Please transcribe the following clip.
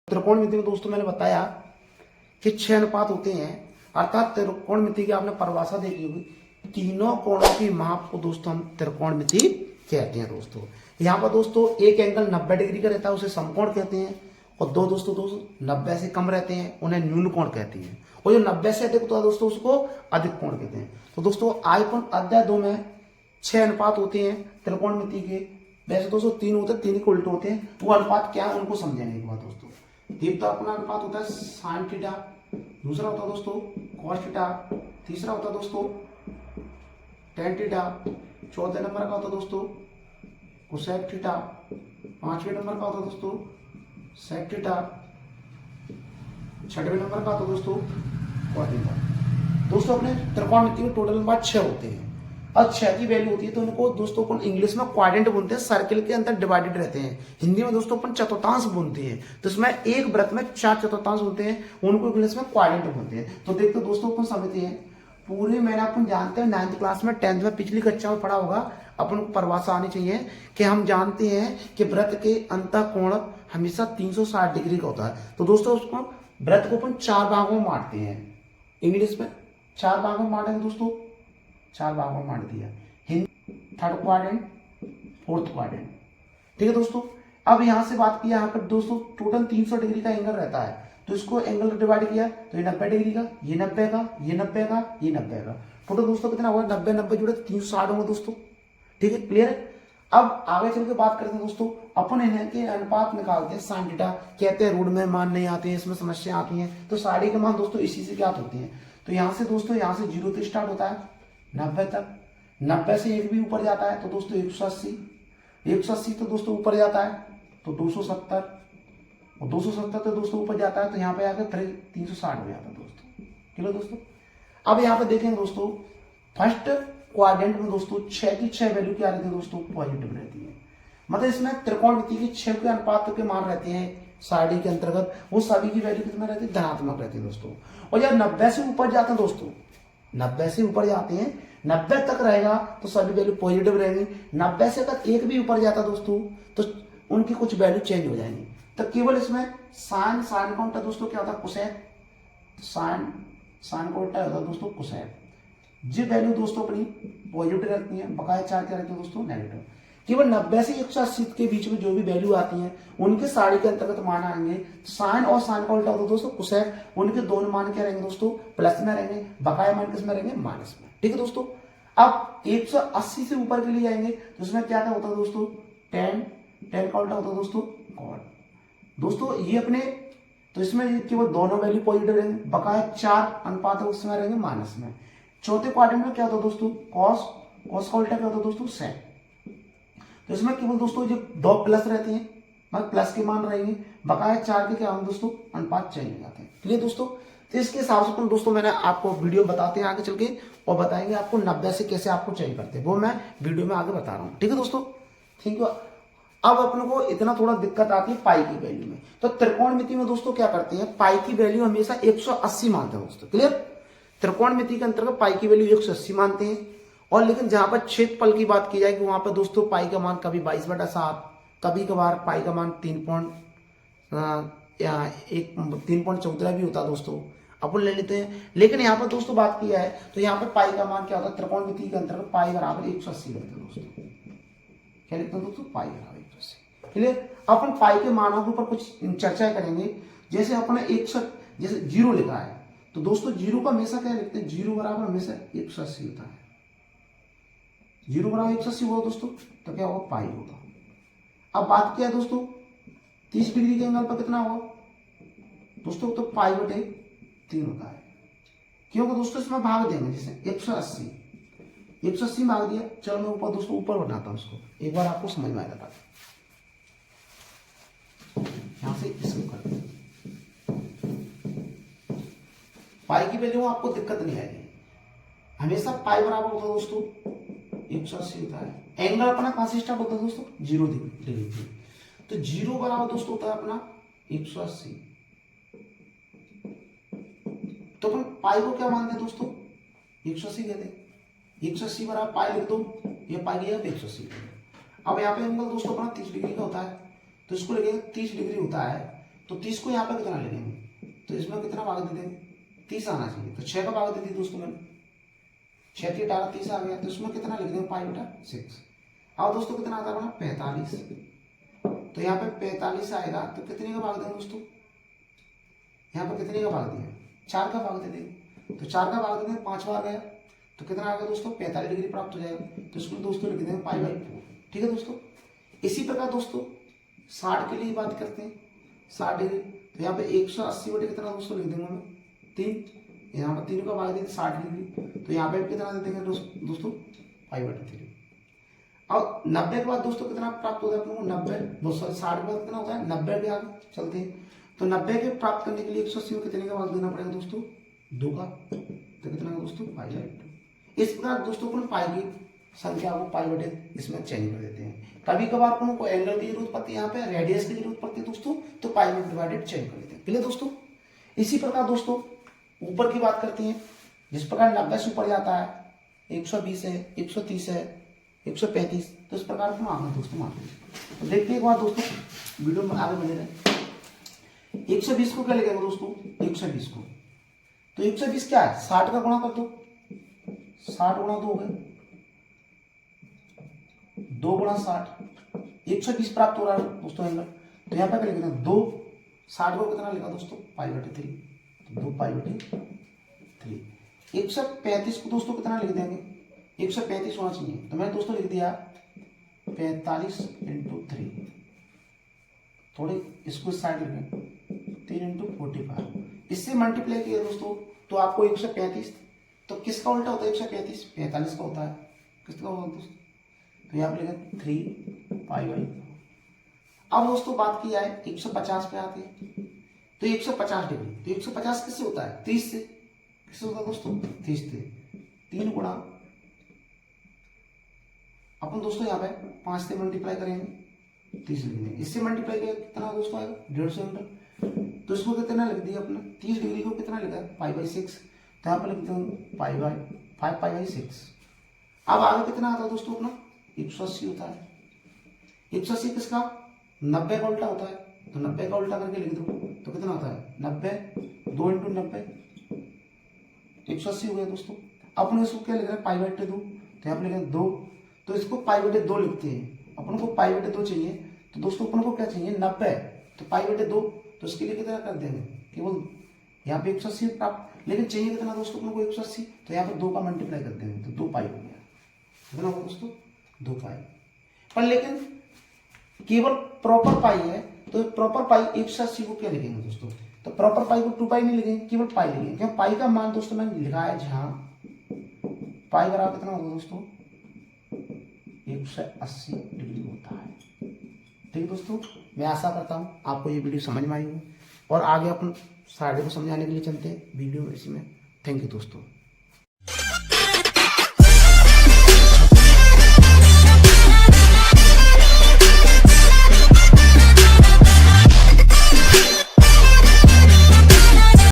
त्रिकोणमिति में दोस्तों मैंने बताया कि 6 अनुपात होते हैं, अर्थात त्रिकोणमिति की आपने परिभाषा देखी होगी, तीनों कोणों की माप को दोस्तों हम त्रिकोणमिति कहते हैं। दोस्तों यहाँ पर दोस्तों एक एंगल 90 डिग्री का रहता है, उसे समकोण कहते हैं, और दो दोस्तों 90 से कम रहते हैं उन्हें न्यून कोण कहते हैं, और जो 90 से अधिक होता है दोस्तों उसको अधिक कोण कहते हैं। तो दोस्तों आयतन अध्याय 2 में 6 अनुपात होते हैं त्रिकोणमिति के। वैसे दोस्तों 3 होते हैं, 3 के उल्टे होते हैं। वो अनुपात क्या है उनको समझेंगे एक बात दोस्तों। दीप्ता अपना अनुपात होता है साइन थीटा, दूसरा होता है दोस्तों कॉस थीटा, तीसरा होता है दोस्तों टेन थीटा, चौथे नंबर का होता है दोस्तों कोसेक थीटा, पांचवें नंबर का होता है दोस्तों सेक थीटा, छठवें नंबर का होता है दोस्तों कॉस थीटा। दोस्तों अपने त्रिकोणमिति में टोटल नंबर 6 होते हैं, और 6 की वैल्यू होती है तो उनको दोस्तों अपन इंग्लिश में क्वाड्रेंट बोलते हैं, सर्किल के अंदर डिवाइडेड रहते हैं। हिंदी में दोस्तों अपन चतुर्थांश बोलते हैं, तो इसमें एक वृत्त में 4 चतुर्थांश होते हैं, उनको इंग्लिश में क्वाड्रेंट बोलते हैं। तो देखते दोस्तों अपन समझते हैं पूरे, मैंने अपन जानते हैं 9th क्लास में 10th में पिछली कक्षा में पढ़ा होगा, अपन को परिभाषा आनी चाहिए कि हम जानते हैं कि वृत्त के अंतः कोण हमेशा 360 डिग्री का होता है। तो दोस्तों उसको वृत्त को अपन 4 भागों में बांटते हैं, इंग्लिश में 4 भागों में बांटेंगे दोस्तों, 4 भागों में बांट दिया, Hindi third quadrant, fourth quadrant, ठीक है दोस्तों। अब यहां से बात किया, यहाँ पर दोस्तों टोटल 300 डिग्री का एंगल रहता है, तो इसको एंगल डिवाइड किया तो ये 90 डिग्री का, ये 90 का, ये 90 का, ये 90 का, टोटल दोस्तों कितना हुआ 90 90 जुड़े 360 होंगे दोस्तों, ठीक है क्लियर है। अब आगे चल के बात करते हैं दोस्तों, अपन इन्हें के अनुपात निकालते हैं साइन थीटा, कहते हैं रूढ़ में मान नहीं आते हैं, इसमें समस्या आती है, तो साड़ी के मान दोस्तों इसी से ज्ञात होते हैं। तो यहाँ से दोस्तों यहाँ से 0 से स्टार्ट होता है 90 तक, 90 से एक भी ऊपर जाता है तो दोस्तों 180, 180 तो दोस्तों ऊपर जाता है तो 270, और 270 तो दोस्तों ऊपर जाता है तो यहाँ पे आकर 360 हो जाता है दोस्तों, ठीक है दोस्तों। अब यहाँ पे देखेंगे दोस्तों फर्स्ट क्वाड्रेंट में दोस्तों 6 की 6 वैल्यू क्या रहती है दोस्तों, पॉजिटिव रहती है। मतलब इसमें त्रिकोणमिति की 6 के अनुपात के मान रहते हैं सारणी के अंतर्गत, वो सभी की वैल्यू कितने रहती है, धनात्मक रहती है दोस्तों। और जब 90 से ऊपर जाते हैं दोस्तों, 90 से ऊपर जाते हैं, 90 तक रहेगा तो सभी वैल्यू पॉजिटिव रहेंगी, 90 से अगर एक भी ऊपर जाता दोस्तों तो उनकी कुछ वैल्यू चेंज हो जाएंगी। तो केवल इसमें साइन का उल्टा दोस्तों क्या होता है, कोसेक, साइन का उल्टा होता है दोस्तों कोसेक। जी वैल्यू दोस्तों अपनी पॉजिटिव रहती है, बकाया 4 क्या रहती है दोस्तों नेगेटिव। केवल 90 से 180 के बीच में जो भी वैल्यू आती हैं उनके साड़ी के अंतर्गत मान आएंगे। साइन और साइन का उल्टा होता है दोस्तों कोसेक, उनके दोनों मान क्या रहेंगे दोस्तों, प्लस में रहेंगे, बकाया मान किस में रहेंगे, माइनस में, ठीक है दोस्तों। अब 180 से ऊपर के लिए जाएंगे तो उसमें क्या क्या होता है दोस्तों, टेन का उल्टा होता है दोस्तों कॉट। दोस्तों ये अपने, तो इसमें केवल दोनों वैल्यू पॉजिटिव रहेंगे, बकाया 4 अनुपात है उसमें रहेंगे माइनस में। चौथे क्वाड्रेंट में क्या होता है दोस्तों, कॉस का उल्टा क्या होता है दोस्तों सेक। तो इसमें केवल दोस्तों जो 2 प्लस रहते हैं, मतलब प्लस के मान रहेंगे, बकाया 4 के क्या होंगे दोस्तों, अनुपात चेंज हो जाते हैं, क्लियर दोस्तों। तो इसके हिसाब से दोस्तों मैंने आपको वीडियो बताते हैं आगे चल के, और बताएंगे आपको 90 से कैसे आपको चेंज करते हैं, वो मैं वीडियो में आगे बता रहा हूँ, ठीक है दोस्तों, थैंक यू। अब अपन को इतना थोड़ा दिक्कत आती है पाई की वैल्यू में, तो त्रिकोणमिति में दोस्तों क्या करते हैं, पाई की वैल्यू हमेशा 180 मानते हैं दोस्तों, क्लियर। त्रिकोणमिति के अंतर्गत पाई की वैल्यू 180 मानते हैं, और लेकिन जहां पर क्षेत्रफल की बात की जाएगी वहां पर दोस्तों पाई का मान कभी 22/7, कभी कभार पाई का मान 3.14 भी होता है दोस्तों, अपन ले लेते हैं। लेकिन यहाँ पर दोस्तों बात किया है तो यहाँ पर पाई का मान क्या होता है, त्रिकोणमिति के अंतर्गत पाई बराबर 180 लेते हैं दोस्तों, क्या लिखते हैं दोस्तों, पाई बराबर 180, क्लियर। अपन पाई के मानों के ऊपर कुछ चर्चा करेंगे। जैसे अपने 100 जैसे 0 लिखा है तो दोस्तों 0 का हमेशा क्या लिखते हैं, 0 बराबर हमेशा 180 होता है, 0 बराबर 180 हुआ दोस्तों तो क्या होगा, पाई होगा। अब बात किया दोस्तों 30 डिग्री के एंगल पर कितना होगा दोस्तों, तो पाई बटे 3 होता है, क्योंकि दोस्तों इसमें भाग देंगे, जैसे 180 भाग दिया, चलो मैं ऊपर दोस्तों ऊपर बनाता हूं इसको, एक बार आपको समझ में आएगा। यहां से इसको कर दें, पाई की वैल्यू आपको दिक्कत नहीं आएगी, हमेशा पाई बराबर होता है दोस्तों 180 होता है। एंगल अपना कहां से स्टार्ट होता है दोस्तों, 0 डिग्री, तो 0 बराबर दोस्तों होता है अपना 180। तो अपन पाई को क्या मानते हैं दोस्तों, 180 कहते हैं, 180 बराबर पाई लिख दो, ये पाई गया 180। अब यहाँ पे एंगल दोस्तों अपना 30 डिग्री का होता है, तो इसको लिखेंगे 30 डिग्री होता है, तो 30 को यहाँ पे कितना लिखेंगे, तो इसमें कितना भाग दे देंगे, 30 आना चाहिए। तो 6 का भाग दे दिए दोस्तों मैंने, 6 3 18 30 आ गया। तो इसमें कितना लिख देंगे, पाई बटा 6। अब दोस्तों कितना आता है अपना 45। तो यहाँ पे 45 आएगा तो कितने का भाग देंगे दोस्तों, यहाँ पर कितने का भाग दिया, 4 का भाग दे देंगे। तो 4 का भाग दे देंगे, 5 बार गया तो कितना आ गया दोस्तों, 45 डिग्री प्राप्त हो जाएगा। तो इसको दोस्तों लिख देंगे पाई बाई 4। ठीक है दोस्तों। इसी प्रकार दोस्तों 60 के लिए बात करते हैं, 60 डिग्री। तो यहाँ पे 180 बटे कितना दोस्तों लिख देंगे हम 3, यहाँ पर 3 का भाग देंगे 60 डिग्री। तो यहाँ पे कितना दे देंगे दोस्तों, पाई बटे 3। अब 90 के बाद दोस्तों कितना प्राप्त होता है अपने को, 90 दोस्तों 60 के बाद कितना होता है 90 के आगे चलते हैं। तो 90 के प्राप्त करने के लिए 180 में कितने का भाग देना पड़ेगा दोस्तों, 2 का। तो कितना का दोस्तों, पाई बाई 2। इस प्रकार दोस्तों अपन पाई की संख्या को पाई बटे इसमें चेंज कर देते हैं। कभी कभार अपन को एंगल की जरूरत पड़ती है, यहाँ पे रेडियस की जरूरत पड़ती है दोस्तों, तो पाई में डिवाइडेड चेंज कर देते हैं। क्लियर दोस्तों। इसी प्रकार दोस्तों ऊपर की बात करते हैं, जिस प्रकार 90 से ऊपर जाता है, 120 है, 130 है, 135, तो इस प्रकार से मांगा दोस्तों मान लीजिए। तो देखते हैं एक बार दोस्तों, वीडियो में आगे बने रहे। 120 को क्या लिखेंगे दोस्तों, 120 को, तो 120 क्या है, 60 का गुणा कर दो, 60 गुणा 2 हो गए, 2 गुणा 60, 120 प्राप्त हो रहा है दोस्तों एंगल। तो यहाँ पे क्या लिखना, 2, 60 को कितना लिखा दोस्तों, पाई बटे 3, तो 2 पाई बटे 3। 135 को दोस्तों कितना लिख देंगे, 135 होना चाहिए। तो मैंने दोस्तों लिख दिया 45 × 3, थोड़े इसको साइड लिखें, 3 × 45, इससे मल्टीप्लाई किया दोस्तों तो आपको 135, तो किसका उल्टा होता है 135, 45 का होता है, किसका होता है दोस्तों, तो यहाँ पे लिखें 3 पाई बाई 4। अब दोस्तों बात की जाए 150 पे आते हैं, तो 150 डिग्री, तो 150 किससे होता है, 30 से, किससे होता है दोस्तों, 30 से, 3 गुणा, अपन दोस्तों यहाँ पे 5 से मल्टीप्लाई करेंगे, 30 लिख देंगे, इससे मल्टीप्लाई किया कितना दोस्तों आएगा 150 मीटर। तो इसको कितना लिख दिया अपने, 30 डिग्री को कितना लिखा है, पाई बाई 6, तो यहाँ पर लिखते हैं पाई बाई 5 पाई बाई 6। अब आगे कितना आता है दोस्तों अपना, 180 होता है। 180 किसका, 90 का उल्टा होता है, तो 90 का उल्टा करके लिख दो, तो कितना होता है 90, 2 × 90, 180 हो गया दोस्तों। अपने इसको क्या लिख रहे हैं, पाई बटे 2, तो यहाँ पर लिखेंगे 2, तो इसको पाई बटे 2 लिखते हैं। अपन को पाई बटे 2 चाहिए, तो दोस्तों अपन को क्या चाहिए 90, तो पाई बटे 2, तो इसके लिए कितना कर देंगे, केवल यहाँ पे 180 प्राप्त, लेकिन चाहिए कितना दोस्तों अपन को 180, तो यहाँ पे 2 का मल्टीप्लाई कर देंगे, तो 2 पाई हो गया, कितना होगा दोस्तों 2 पाई। पर लेकिन केवल प्रॉपर पाई है, तो प्रॉपर पाई 180 को क्या लिखेंगे दोस्तों, तो प्रॉपर पाई को 2 पाई नहीं लिखेंगे, केवल पाई लिखेंगे, क्योंकि पाई का मान दोस्तों मैंने लिखा है जहां पाई बराबर कितना होगा दोस्तों 180 डिग्री होता है। ठीक है दोस्तों, मैं आशा करता हूँ आपको ये वीडियो समझ में आई हो, और आगे अपन साइड को समझाने के लिए चलते हैं वीडियो इसी में। थैंक यू दोस्तों।